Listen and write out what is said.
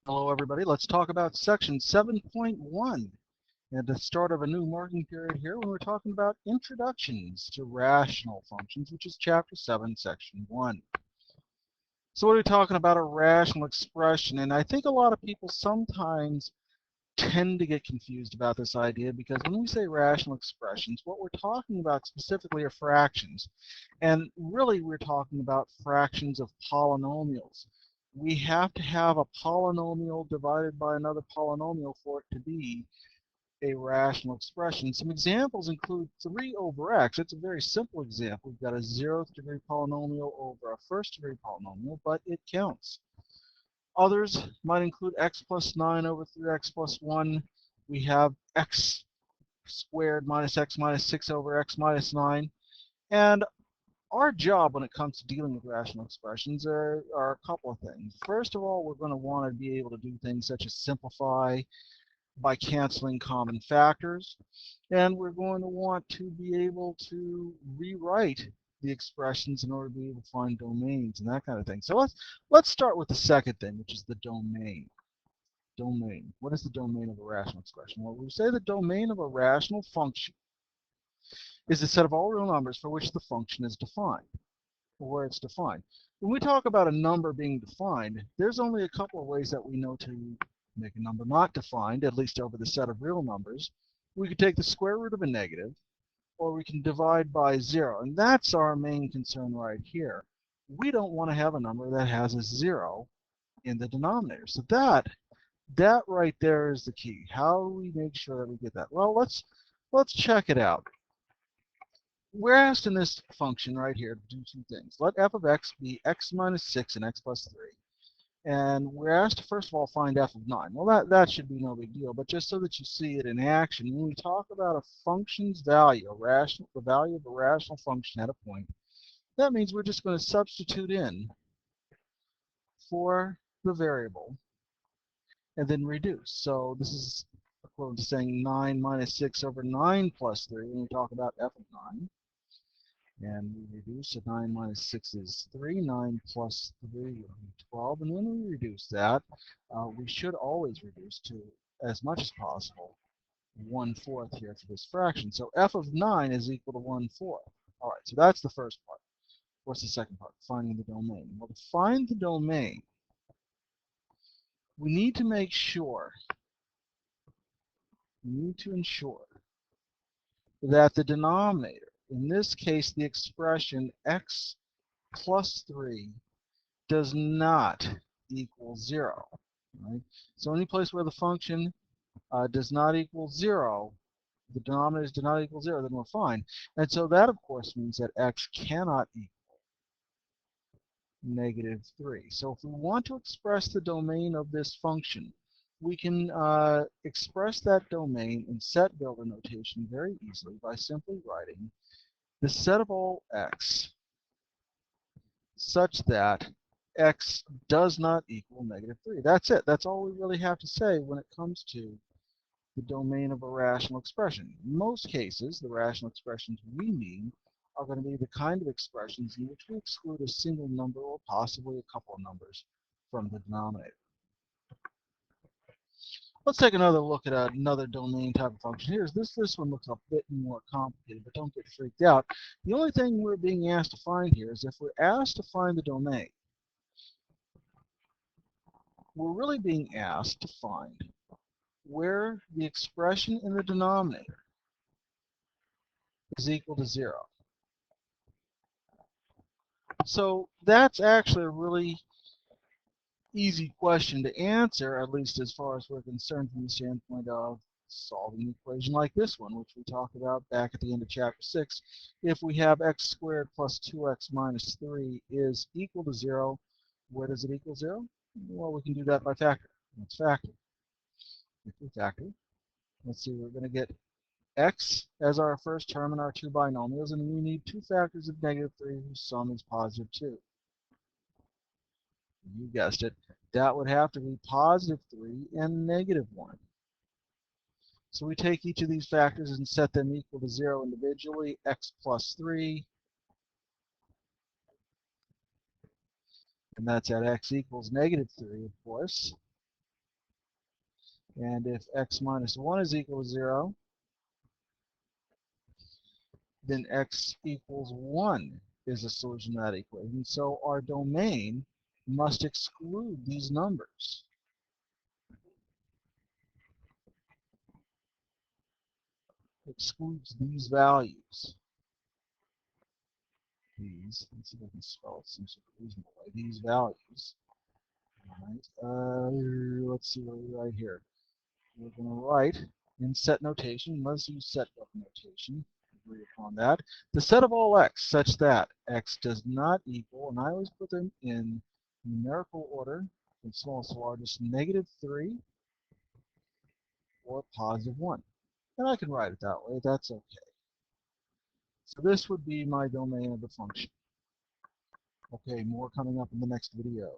Hello everybody, let's talk about section 7.1 and the start of a new marking period here when we're talking about introductions to rational functions, which is chapter 7, section 1. So what are we talking about? A rational expression, and I think a lot of people sometimes tend to get confused about this idea because when we say rational expressions, what we're talking about specifically are fractions. And really we're talking about fractions of polynomials. We have to have a polynomial divided by another polynomial for it to be a rational expression. Some examples include 3 over x. It's a very simple example. We've got a 0th degree polynomial over a 1st degree polynomial, but it counts. Others might include x plus 9 over 3x plus 1. We have x squared minus x minus 6 over x minus 9. And our job when it comes to dealing with rational expressions are a couple of things. First of all, we're going to want to be able to do things such as simplify by canceling common factors. And we're going to want to be able to rewrite the expressions in order to be able to find domains and that kind of thing. So let's start with the second thing, which is the domain. Domain. What is the domain of a rational expression? Well, we say the domain of a rational function is the set of all real numbers for which the function is defined, or where it's defined. When we talk about a number being defined, there's only a couple of ways that we know to make a number not defined, at least over the set of real numbers. We could take the square root of a negative, or we can divide by 0. And that's our main concern right here. We don't want to have a number that has a 0 in the denominator. So that right there is the key. How do we make sure that we get that? Well, let's check it out. We're asked in this function right here to do two things. Let f of x be x minus 6 and x plus 3. And we're asked to first of all find f of 9. Well, that should be no big deal, but just so that you see it in action, when we talk about a function's value, the value of a rational function at a point, that means we're just going to substitute in for the variable and then reduce. So this is equivalent to saying 9 minus 6 over 9 plus 3 when we talk about f of 9. And we reduce, so 9 minus 6 is 3, 9 plus 3 will be 12, and when we reduce that, we should always reduce to, as much as possible, 1/4 here for this fraction. So f of 9 is equal to 1/4. All right, so that's the first part. What's the second part? Finding the domain. Well, to find the domain, we need to make sure, ensure that the denominator, in this case the expression x plus 3, does not equal 0. Right? So any place where the function does not equal 0, the denominators do not equal 0, then we're fine. And so that, of course, means that x cannot equal -3. So if we want to express the domain of this function, we can express that domain in set builder notation very easily by simply writing the set of all x such that x does not equal -3. That's it. That's all we really have to say when it comes to the domain of a rational expression. In most cases, the rational expressions we mean are going to be the kind of expressions in which we exclude a single number or possibly a couple of numbers from the denominator. Let's take another look at another domain type of function. This one looks a bit more complicated, but don't get freaked out. The only thing we're being asked to find here is if we're asked to find the domain, we're really being asked to find where the expression in the denominator is equal to 0. So that's actually a really easy question to answer, at least as far as we're concerned from the standpoint of solving an equation like this one, which we talked about back at the end of chapter 6. If we have x squared plus 2x minus 3 is equal to 0, where does it equal 0? Well, we can do that by factor. Let's factor. If we factor, let's see, we're going to get x as our first term in our two binomials, and we need two factors of -3 whose sum is +2. You guessed it, that would have to be +3 and -1. So we take each of these factors and set them equal to 0 individually. X plus 3, and that's at x equals -3, of course. And if x minus 1 is equal to 0, then x equals 1 is a solution of that equation. So our domain must exclude these numbers. Excludes these values. These, let's see if I can spell it some sort of reasonable way. These values. All right. Let's see what we write here. We're going to write in set notation. Let's use set notation. Agree upon that. The set of all x such that x does not equal, and I always put them in numerical order from smallest to largest, -3 or +1. And I can write it that way. That's okay. So this would be my domain of the function. Okay, more coming up in the next video.